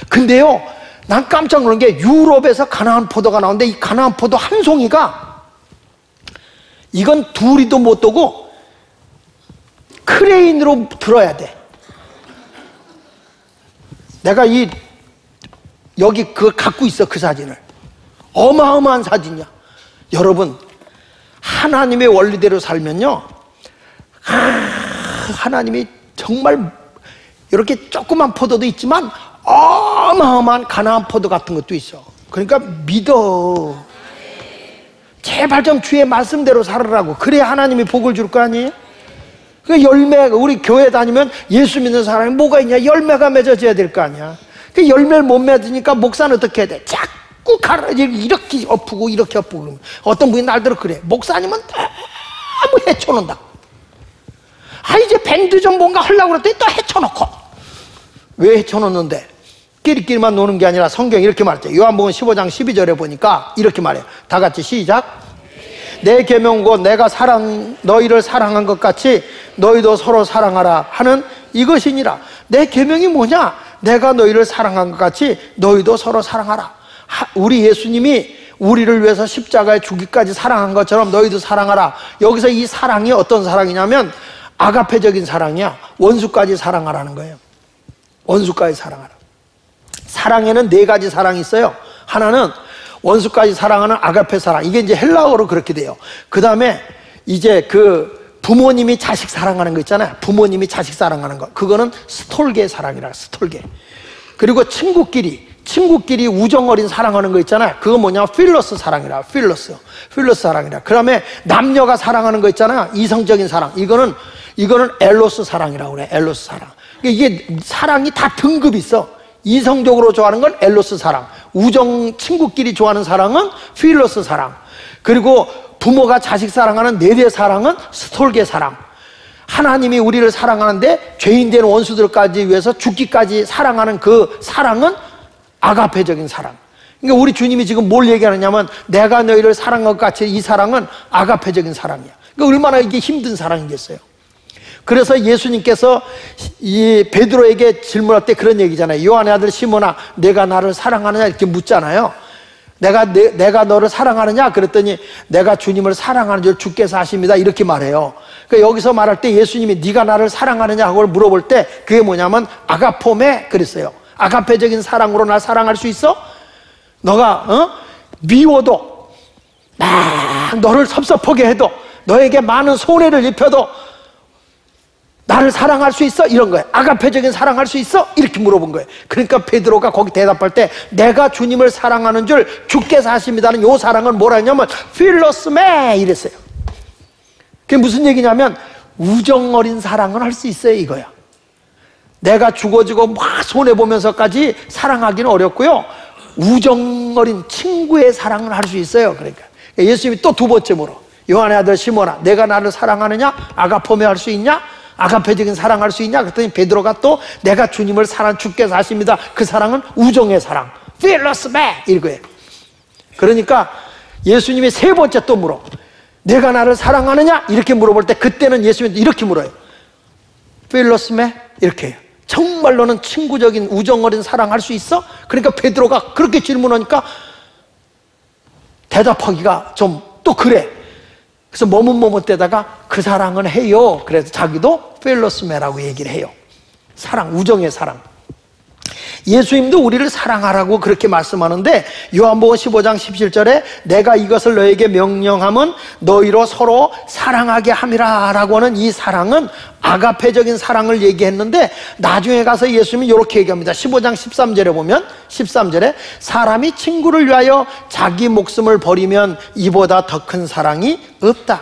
근데요 난 깜짝 놀란 게 유럽에서 가나안 포도가 나오는데 이 가나안 포도 한 송이가 이건 둘이도 못 두고 크레인으로 들어야 돼. 내가 이 여기 그거 갖고 있어, 그 사진을. 어마어마한 사진이야. 여러분, 하나님의 원리대로 살면요, 하나님이 정말 이렇게 조그만 포도도 있지만 어마어마한 가나안 포도 같은 것도 있어. 그러니까 믿어. 제발 좀 주의 말씀대로 살으라고. 그래야 하나님이 복을 줄 거 아니에요? 그 열매가, 우리 교회 다니면 예수 믿는 사람이 뭐가 있냐? 열매가 맺어져야 될 거 아니야. 그 열매를 못 맺으니까 목사는 어떻게 해야 돼? 자꾸 이렇게 엎고 이렇게 엎고. 어떤 분이 날대로 그래. 목사님은 너무 헤쳐놓는다. 아, 이제 밴드 좀 뭔가 하려고 그랬더니 또 헤쳐놓고. 왜 헤쳐놓는데? 끼리끼리만 노는 게 아니라 성경이 이렇게 말했죠. 요한복음 15장 12절에 보니까 이렇게 말해요. 다 같이 시작. 내 계명 곧 내가 너희를 사랑한 것 같이 너희도 서로 사랑하라 하는 이것이니라. 내 계명이 뭐냐? 내가 너희를 사랑한 것 같이 너희도 서로 사랑하라. 우리 예수님이 우리를 위해서 십자가에 죽기까지 사랑한 것처럼 너희도 사랑하라. 여기서 이 사랑이 어떤 사랑이냐면 아가페적인 사랑이야. 원수까지 사랑하라는 거예요. 원수까지 사랑하라. 사랑에는 네 가지 사랑이 있어요. 하나는 원수까지 사랑하는 아가페 사랑. 이게 이제 헬라어로 그렇게 돼요. 그 다음에 이제 그 부모님이 자식 사랑하는 거 있잖아요. 부모님이 자식 사랑하는 거. 그거는 스톨게 사랑이라, 스톨게. 그리고 친구끼리 우정 어린 사랑하는 거 있잖아요. 그거 뭐냐? 필러스 사랑이라, 필러스 사랑이라. 그 다음에 남녀가 사랑하는 거 있잖아요. 이성적인 사랑. 이거는 엘로스 사랑이라고 그래. 엘로스 사랑. 이게 사랑이 다 등급이 있어. 이성적으로 좋아하는 건 엘로스 사랑, 친구끼리 좋아하는 사랑은 필러스 사랑, 그리고 부모가 자식 사랑하는 네대 사랑은 스톨게 사랑. 하나님이 우리를 사랑하는데 죄인 된 원수들까지 위해서 죽기까지 사랑하는 그 사랑은 아가페적인 사랑. 그러니까 우리 주님이 지금 뭘 얘기하느냐면 내가 너희를 사랑한 것 같이 이 사랑은 아가페적인 사랑이야. 그러니까 얼마나 이게 힘든 사랑이겠어요. 그래서 예수님께서 이 베드로에게 질문할 때 그런 얘기잖아요. 요한의 아들 시몬아, 내가 나를 사랑하느냐 이렇게 묻잖아요. 내가 너를 사랑하느냐 그랬더니 내가 주님을 사랑하는 줄 주께서 아십니다 이렇게 말해요. 그러니까 여기서 말할 때 예수님이 네가 나를 사랑하느냐 하고 물어볼 때 그게 뭐냐면 아가포메 그랬어요. 아가페적인 사랑으로 날 사랑할 수 있어? 너가 미워도 막 너를 섭섭하게 해도 너에게 많은 손해를 입혀도 나를 사랑할 수 있어? 이런 거예요. 아가페적인 사랑할 수 있어? 이렇게 물어본 거예요. 그러니까 베드로가 거기 대답할 때 내가 주님을 사랑하는 줄 주께서 아십니다는 요 사랑은 뭐라 했냐면 필로스메 이랬어요. 그게 무슨 얘기냐면 우정 어린 사랑은 할 수 있어요 이거야. 내가 죽어지고 막 손해보면서까지 사랑하기는 어렵고요. 우정 어린 친구의 사랑을 할 수 있어요. 그러니까 예수님이 또 두 번째 물어. 요한의 아들 시몬아, 내가 나를 사랑하느냐? 아가포메 할 수 있냐? 아가페적인 사랑할 수 있냐? 그랬더니 베드로가 또 내가 주님을 사랑 주께서 아십니다. 그 사랑은 우정의 사랑, 필로스메 이거예요. 그러니까 예수님이 세 번째 또 물어. 내가 나를 사랑하느냐? 이렇게 물어볼 때 그때는 예수님이 이렇게 물어요. 필로스메 이렇게 해요. 정말 너는 친구적인 우정 어린 사랑할 수 있어? 그러니까 베드로가 그렇게 질문하니까 대답하기가 좀 또 그래. 그래서 머뭇머뭇대다가 그 사랑은 해요. 그래서 자기도 필로스메라고 얘기를 해요. 사랑, 우정의 사랑. 예수님도 우리를 사랑하라고 그렇게 말씀하는데 요한복음 15장 17절에 내가 이것을 너에게 명령함은 너희로 서로 사랑하게 함이라 라고 하는 이 사랑은 아가페적인 사랑을 얘기했는데 나중에 가서 예수님이 이렇게 얘기합니다. 15장 13절에 보면 13절에 사람이 친구를 위하여 자기 목숨을 버리면 이보다 더 큰 사랑이 없다.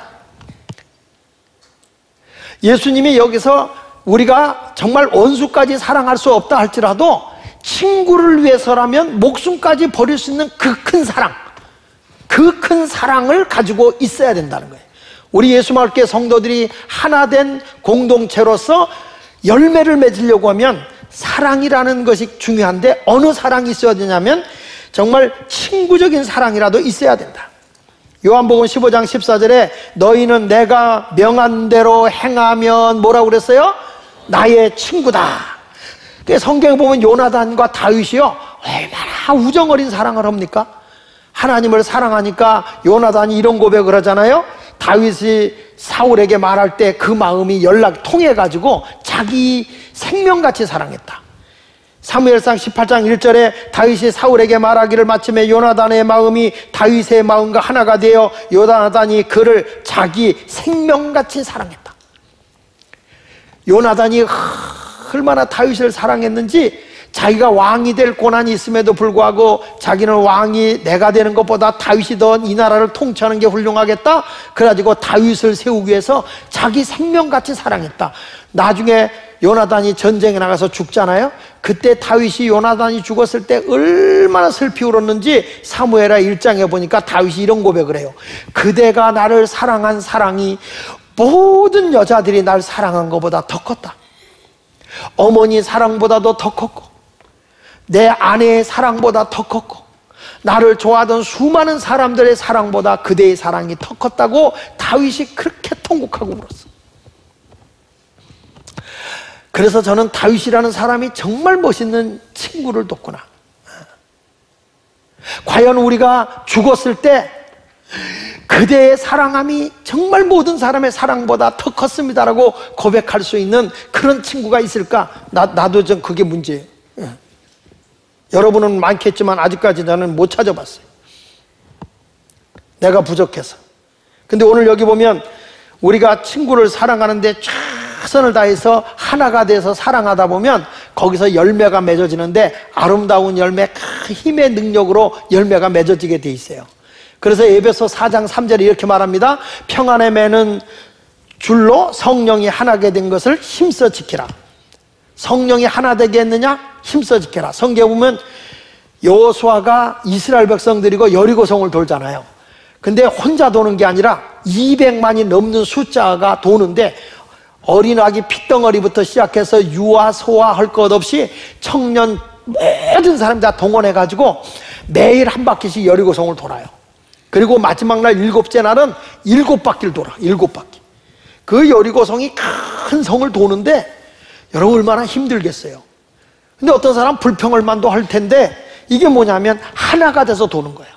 예수님이 여기서 우리가 정말 원수까지 사랑할 수 없다 할지라도 친구를 위해서라면 목숨까지 버릴 수 있는 그 큰 사랑, 그 큰 사랑을 가지고 있어야 된다는 거예요. 우리 예수마을교회 성도들이 하나 된 공동체로서 열매를 맺으려고 하면 사랑이라는 것이 중요한데 어느 사랑이 있어야 되냐면 정말 친구적인 사랑이라도 있어야 된다. 요한복음 15장 14절에 너희는 내가 명한 대로 행하면 뭐라고 그랬어요? 나의 친구다. 성경에 보면 요나단과 다윗이요 얼마나 우정 어린 사랑을 합니까? 하나님을 사랑하니까 요나단이 이런 고백을 하잖아요. 다윗이 사울에게 말할 때 그 마음이 통해가지고 자기 생명같이 사랑했다. 사무엘상 18장 1절에 다윗이 사울에게 말하기를 마침에 요나단의 마음이 다윗의 마음과 하나가 되어 요나단이 그를 자기 생명같이 사랑했다. 요나단이 얼마나 다윗을 사랑했는지 자기가 왕이 될 고난이 있음에도 불구하고 자기는 왕이 내가 되는 것보다 다윗이 더 이 나라를 통치하는 게 훌륭하겠다. 그래가지고 다윗을 세우기 위해서 자기 생명같이 사랑했다. 나중에 요나단이 전쟁에 나가서 죽잖아요. 그때 다윗이 요나단이 죽었을 때 얼마나 슬피 울었는지 사무엘하 1장에 보니까 다윗이 이런 고백을 해요. 그대가 나를 사랑한 사랑이 모든 여자들이 날 사랑한 것보다 더 컸다. 어머니 사랑보다도 더 컸고 내 아내의 사랑보다 더 컸고 나를 좋아하던 수많은 사람들의 사랑보다 그대의 사랑이 더 컸다고 다윗이 그렇게 통곡하고 울었어. 그래서 저는 다윗이라는 사람이 정말 멋있는 친구를 뒀구나. 과연 우리가 죽었을 때 그대의 사랑함이 정말 모든 사람의 사랑보다 더 컸습니다라고 고백할 수 있는 그런 친구가 있을까? 나도 좀 그게 문제예요. 여러분은 많겠지만 아직까지 나는 못 찾아봤어요. 내가 부족해서. 근데 오늘 여기 보면 우리가 친구를 사랑하는데 최선을 다해서 하나가 돼서 사랑하다 보면 거기서 열매가 맺어지는데 아름다운 열매, 힘의 능력으로 열매가 맺어지게 돼 있어요. 그래서 에베소 4장 3절에 이렇게 말합니다. 평안에 매는 줄로 성령이 하나게 된 것을 힘써 지키라. 성령이 하나 되게 했느냐? 힘써 지켜라. 성경에 보면 여호수아가 이스라엘 백성들이고 여리고성을 돌잖아요. 근데 혼자 도는 게 아니라 200만이 넘는 숫자가 도는데 어린 아기 핏덩어리부터 시작해서 유아 소아 할 것 없이 청년 모든 사람이 다 동원해가지고 매일 한 바퀴씩 여리고성을 돌아요. 그리고 마지막 날 7째 날은 7바퀴를 돌아. 7바퀴. 그 여리고성이 큰 성을 도는데 여러분 얼마나 힘들겠어요. 근데 어떤 사람 불평을만도 할 텐데 이게 뭐냐면 하나가 돼서 도는 거야.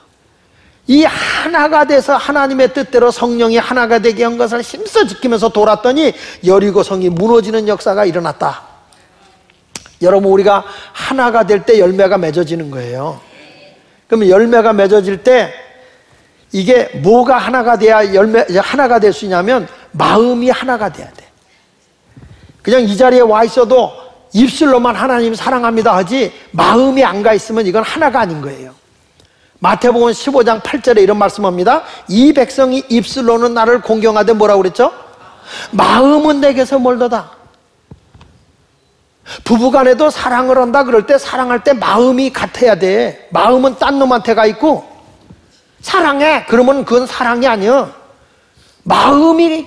이 하나가 돼서 하나님의 뜻대로 성령이 하나가 되게 한 것을 힘써 지키면서 돌았더니 여리고성이 무너지는 역사가 일어났다. 여러분 우리가 하나가 될 때 열매가 맺어지는 거예요. 그러면 열매가 맺어질 때 이게 뭐가 하나가 돼야 하나가 될 수 있냐면 마음이 하나가 돼야 돼. 그냥 이 자리에 와 있어도 입술로만 하나님 사랑합니다 하지 마음이 안 가 있으면 이건 하나가 아닌 거예요. 마태복음 15장 8절에 이런 말씀합니다. 이 백성이 입술로는 나를 공경하되 뭐라고 그랬죠? 마음은 내게서 멀도다. 부부간에도 사랑을 한다 그럴 때 사랑할 때 마음이 같아야 돼. 마음은 딴 놈한테 가 있고 사랑해 그러면 그건 사랑이 아니야. 마음이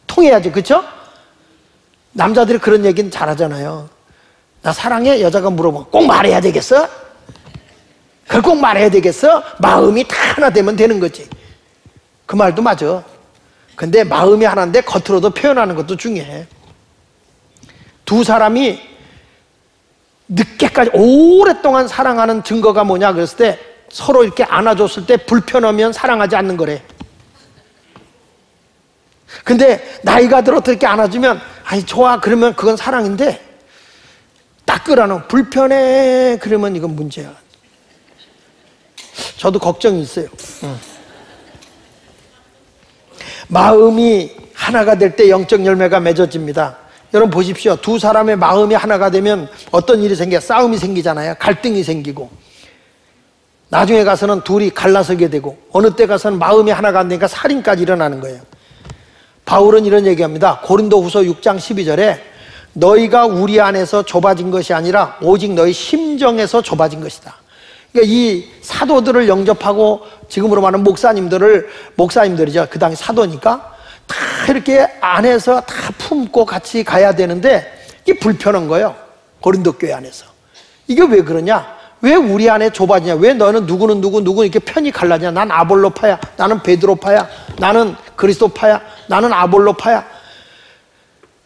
통해야지. 그렇죠? 남자들이 그런 얘기는 잘하잖아요. 나 사랑해? 여자가 물어보면 꼭 말해야 되겠어? 그걸 꼭 말해야 되겠어? 마음이 다 하나 되면 되는 거지. 그 말도 맞아. 근데 마음이 하나인데 겉으로도 표현하는 것도 중요해. 두 사람이 늦게까지 오랫동안 사랑하는 증거가 뭐냐 그랬을 때 서로 이렇게 안아줬을 때 불편하면 사랑하지 않는 거래. 근데 나이가 들어서 이렇게 안아주면 아이 좋아 그러면 그건 사랑인데 딱 끌어놓으면 불편해 그러면 이건 문제야. 저도 걱정이 있어요. 마음이 하나가 될 때 영적 열매가 맺어집니다. 여러분 보십시오. 두 사람의 마음이 하나가 되면 어떤 일이 생겨? 싸움이 생기잖아요. 갈등이 생기고 나중에 가서는 둘이 갈라서게 되고 어느 때 가서는 마음이 하나가 안 되니까 살인까지 일어나는 거예요. 바울은 이런 얘기합니다. 고린도후서 6장 12절에 너희가 우리 안에서 좁아진 것이 아니라 오직 너희 심정에서 좁아진 것이다. 그러니까 이 사도들을 영접하고 지금으로 말하는 목사님들이죠. 그 당시 사도니까 다 이렇게 안에서 다 품고 같이 가야 되는데 이게 불편한 거예요. 고린도 교회 안에서. 이게 왜 그러냐? 왜 우리 안에 좁아지냐? 왜 너는 누구는 누구 이렇게 편이 갈라지냐? 난 아볼로파야, 나는 베드로파야, 나는 그리스도파야, 나는 아볼로파야,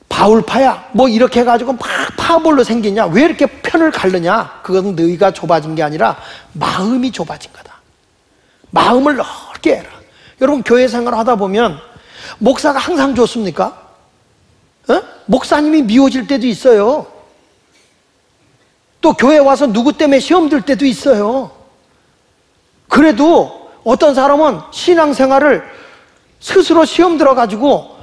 바울파야, 뭐 이렇게 해가지고 막 파벌로 생기냐? 왜 이렇게 편을 갈르냐? 그것은 너희가 좁아진 게 아니라 마음이 좁아진 거다. 마음을 넓게 해라. 여러분 교회 생활을 하다 보면 목사가 항상 좋습니까? 목사님이 미워질 때도 있어요. 또 교회 와서 누구 때문에 시험 들 때도 있어요. 그래도 어떤 사람은 신앙생활을 스스로 시험 들어가지고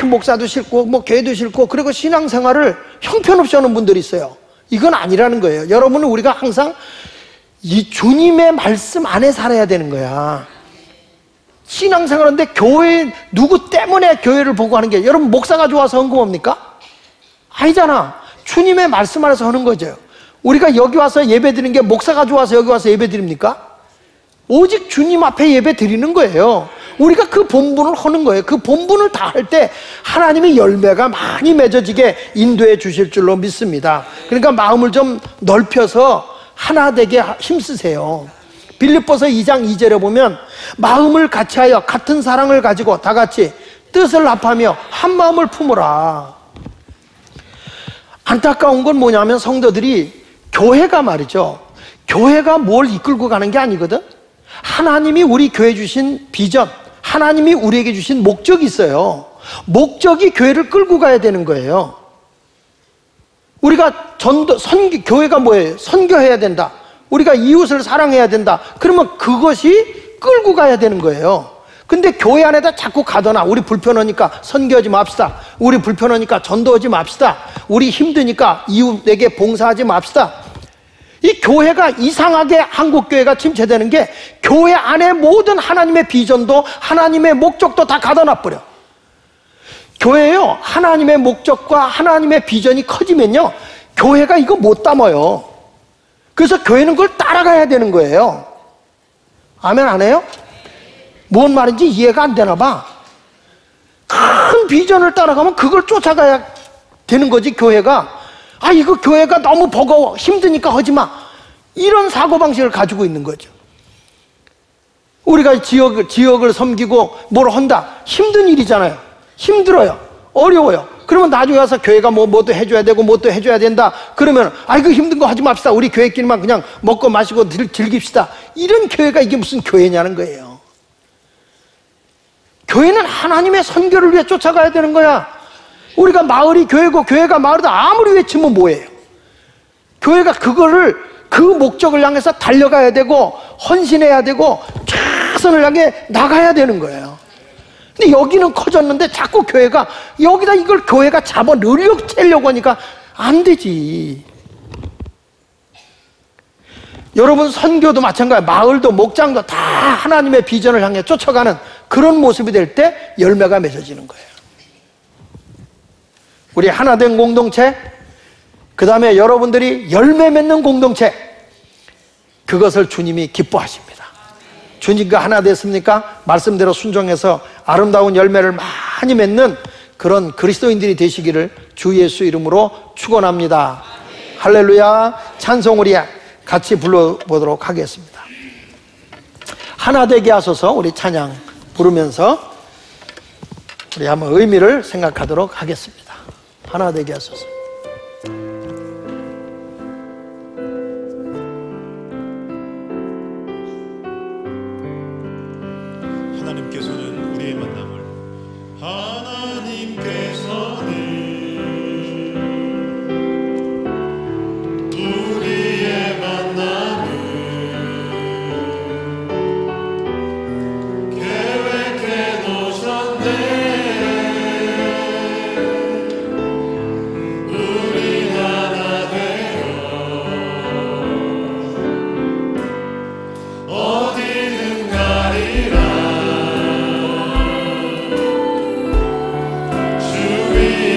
목사도 싫고 뭐 교회도 싫고 그리고 신앙생활을 형편없이 하는 분들이 있어요. 이건 아니라는 거예요. 여러분은 우리가 항상 이 주님의 말씀 안에 살아야 되는 거야. 신앙생활인데 교회 누구 때문에 교회를 보고 하는 게, 여러분 목사가 좋아서 헌금합니까? 아니잖아. 주님의 말씀 안에서 하는 거죠. 우리가 여기 와서 예배 드리는 게 목사가 좋아서 여기 와서 예배 드립니까? 오직 주님 앞에 예배 드리는 거예요. 우리가 그 본분을 하는 거예요. 그 본분을 다 할 때 하나님이 열매가 많이 맺어지게 인도해 주실 줄로 믿습니다. 그러니까 마음을 좀 넓혀서 하나 되게 힘쓰세요. 빌립보서 2장 2절에 보면 마음을 같이하여 같은 사랑을 가지고 다 같이 뜻을 합하며 한 마음을 품으라. 안타까운 건 뭐냐면 성도들이 교회가 말이죠, 교회가 뭘 이끌고 가는 게 아니거든. 하나님이 우리 교회 주신 비전, 하나님이 우리에게 주신 목적이 있어요. 목적이 교회를 끌고 가야 되는 거예요. 우리가 교회가 뭐예요? 선교해야 된다. 우리가 이웃을 사랑해야 된다. 그러면 그것이 끌고 가야 되는 거예요. 근데 교회 안에다 자꾸 가둬놔. 우리 불편하니까 선교하지 맙시다. 우리 불편하니까 전도하지 맙시다. 우리 힘드니까 이웃에게 봉사하지 맙시다. 이 교회가 이상하게 한국교회가 침체되는 게 교회 안에 모든 하나님의 비전도 하나님의 목적도 다 가둬놔버려. 교회요, 하나님의 목적과 하나님의 비전이 커지면요 교회가 이거 못 담아요. 그래서 교회는 그걸 따라가야 되는 거예요. 아멘 안 해요? 뭔 말인지 이해가 안 되나 봐. 큰 비전을 따라가면 그걸 쫓아가야 되는 거지. 교회가 이거 교회가 너무 버거워 힘드니까 하지 마, 이런 사고방식을 가지고 있는 거죠. 우리가 지역을 섬기고 뭘 한다, 힘든 일이잖아요. 힘들어요, 어려워요. 그러면 나중에 와서 교회가 뭐도 해줘야 되고 뭐도 해줘야 된다 그러면 그 힘든 거 하지 맙시다. 우리 교회끼리만 그냥 먹고 마시고 즐깁시다. 이런 교회가 이게 무슨 교회냐는 거예요. 교회는 하나님의 선교를 위해 쫓아가야 되는 거야. 우리가 마을이 교회고 교회가 마을이다 아무리 외치면 뭐예요? 교회가 그 목적을 향해서 달려가야 되고 헌신해야 되고 최선을 향해 나가야 되는 거예요. 근데 여기는 커졌는데 자꾸 교회가 여기다 이걸 교회가 잡아 늘려채려고 하니까 안 되지. 여러분 선교도 마찬가지예요. 마을도 목장도 다 하나님의 비전을 향해 쫓아가는 그런 모습이 될 때 열매가 맺어지는 거예요. 우리 하나된 공동체, 그 다음에 여러분들이 열매 맺는 공동체, 그것을 주님이 기뻐하십니다. 주님과 하나 됐습니까? 말씀대로 순종해서 아름다운 열매를 많이 맺는 그런 그리스도인들이 되시기를 주 예수 이름으로 축원합니다. 할렐루야. 찬송 우리 같이 불러보도록 하겠습니다. 하나 되게 하소서. 우리 찬양 부르면서 우리 한번 의미를 생각하도록 하겠습니다. 하나 되게 하소서. 하나님께서는 우리의 만남을 계획해 놓으셨네. 주위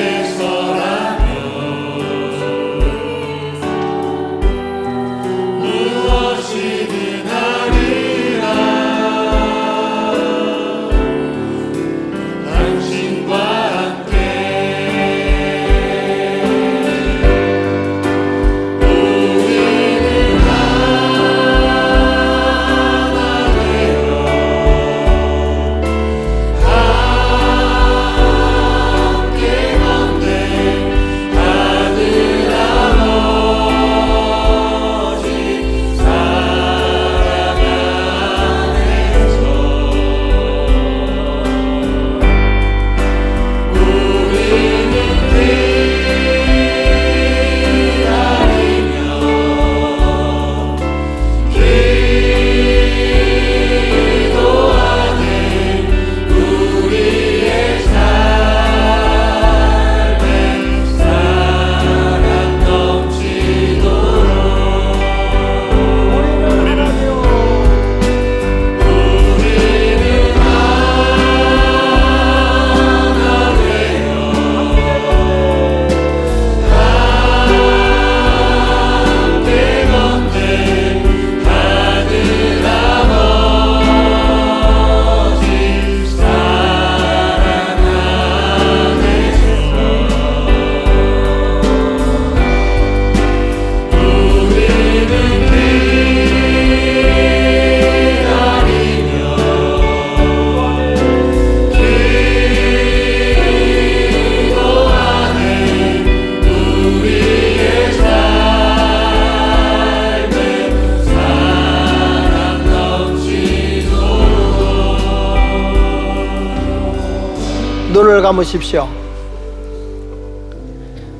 눈을 감으십시오.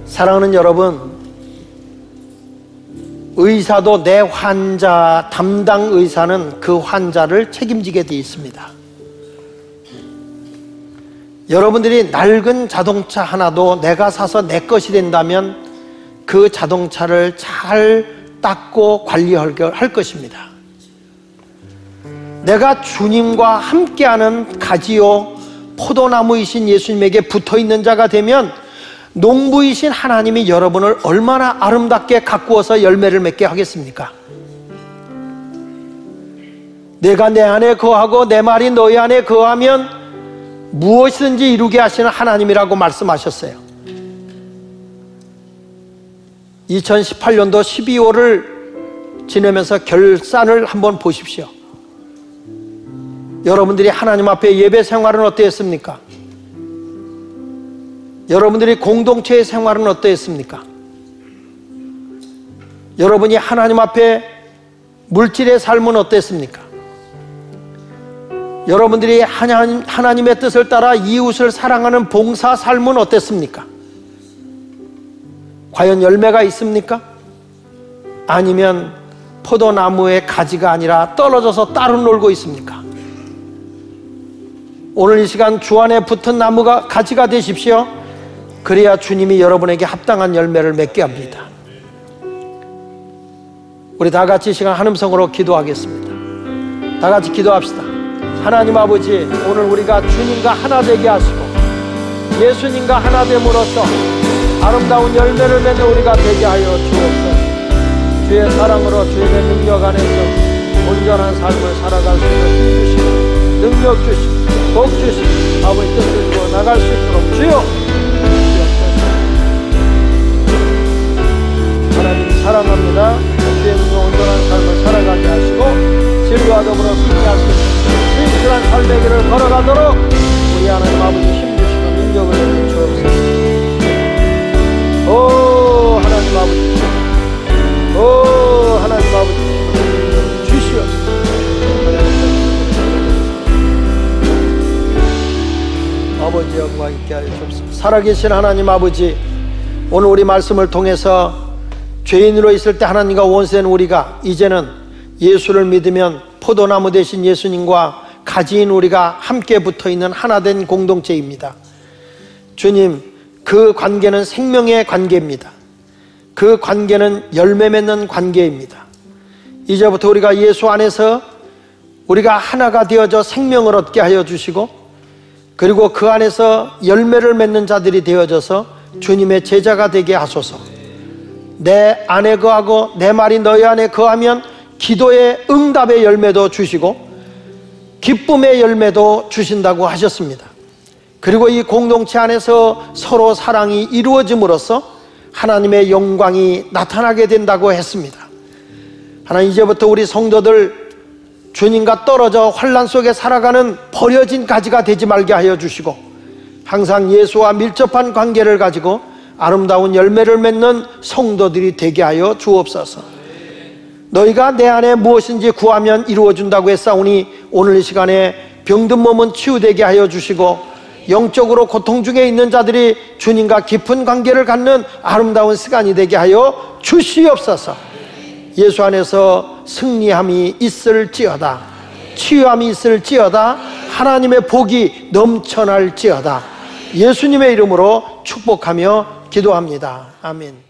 사랑하는 여러분, 의사도 내 환자, 담당 의사는 그 환자를 책임지게 되어 있습니다. 여러분들이 낡은 자동차 하나도 내가 사서 내 것이 된다면 그 자동차를 잘 닦고 관리할 것입니다. 내가 주님과 함께하는 가지요 포도나무이신 예수님에게 붙어있는 자가 되면 농부이신 하나님이 여러분을 얼마나 아름답게 가꾸어서 열매를 맺게 하겠습니까? 내가 내 안에 거하고 내 말이 너희 안에 거하면 무엇이든지 이루게 하시는 하나님이라고 말씀하셨어요. 2018년도 12월을 지내면서 결산을 한번 보십시오. 여러분들이 하나님 앞에 예배 생활은 어떠했습니까? 여러분들이 공동체의 생활은 어떠했습니까? 여러분이 하나님 앞에 물질의 삶은 어땠습니까? 여러분들이 하나님의 뜻을 따라 이웃을 사랑하는 봉사 삶은 어땠습니까? 과연 열매가 있습니까? 아니면 포도나무의 가지가 아니라 떨어져서 따로 놀고 있습니까? 오늘 이 시간 주 안에 붙은 나무가 가지가 되십시오. 그래야 주님이 여러분에게 합당한 열매를 맺게 합니다. 우리 다 같이 이 시간 한음성으로 기도하겠습니다. 다 같이 기도합시다. 하나님 아버지, 오늘 우리가 주님과 하나 되게 하시고 예수님과 하나 됨으로써 아름다운 열매를 맺는 우리가 되게 하여 주옵소서. 주의 사랑으로 주님의 능력 안에서 온전한 삶을 살아갈 수 있는 힘 주시고 능력 주시고 복 주시고 아버지 뜻을 이루어 나갈 수 있도록 주여 하나님 사랑합니다. 주의 능력 온전한 삶을 살아가게 하시고 진리와 더불어 승리할 수 있는 진실한 삶의 길을 걸어가도록 우리 하나님 아버지 힘주시고 능력을 주옵소서. 오 하나님 아버지, 오 하나님 아버지 주시옵소서. 아버지 영광 있게 하여 주옵소서. 살아계신 하나님 아버지, 오늘 우리 말씀을 통해서 죄인으로 있을 때 하나님과 원수된 우리가 이제는 예수를 믿으면 포도나무 대신 예수님과 가지인 우리가 함께 붙어있는 하나된 공동체입니다. 주님, 그 관계는 생명의 관계입니다. 그 관계는 열매 맺는 관계입니다. 이제부터 우리가 예수 안에서 우리가 하나가 되어져 생명을 얻게 하여 주시고 그리고 그 안에서 열매를 맺는 자들이 되어져서 주님의 제자가 되게 하소서. 내 안에 거하고 내 말이 너희 안에 거하면 기도의 응답의 열매도 주시고 기쁨의 열매도 주신다고 하셨습니다. 그리고 이 공동체 안에서 서로 사랑이 이루어짐으로써 하나님의 영광이 나타나게 된다고 했습니다. 하나님, 이제부터 우리 성도들 주님과 떨어져 환난 속에 살아가는 버려진 가지가 되지 말게 하여 주시고 항상 예수와 밀접한 관계를 가지고 아름다운 열매를 맺는 성도들이 되게 하여 주옵소서. 너희가 내 안에 무엇인지 구하면 이루어준다고 했사오니 오늘 이 시간에 병든 몸은 치유되게 하여 주시고 영적으로 고통 중에 있는 자들이 주님과 깊은 관계를 갖는 아름다운 시간이 되게 하여 주시옵소서. 예수 안에서 승리함이 있을지어다, 치유함이 있을지어다, 하나님의 복이 넘쳐날지어다. 예수님의 이름으로 축복하며 기도합니다. 아멘.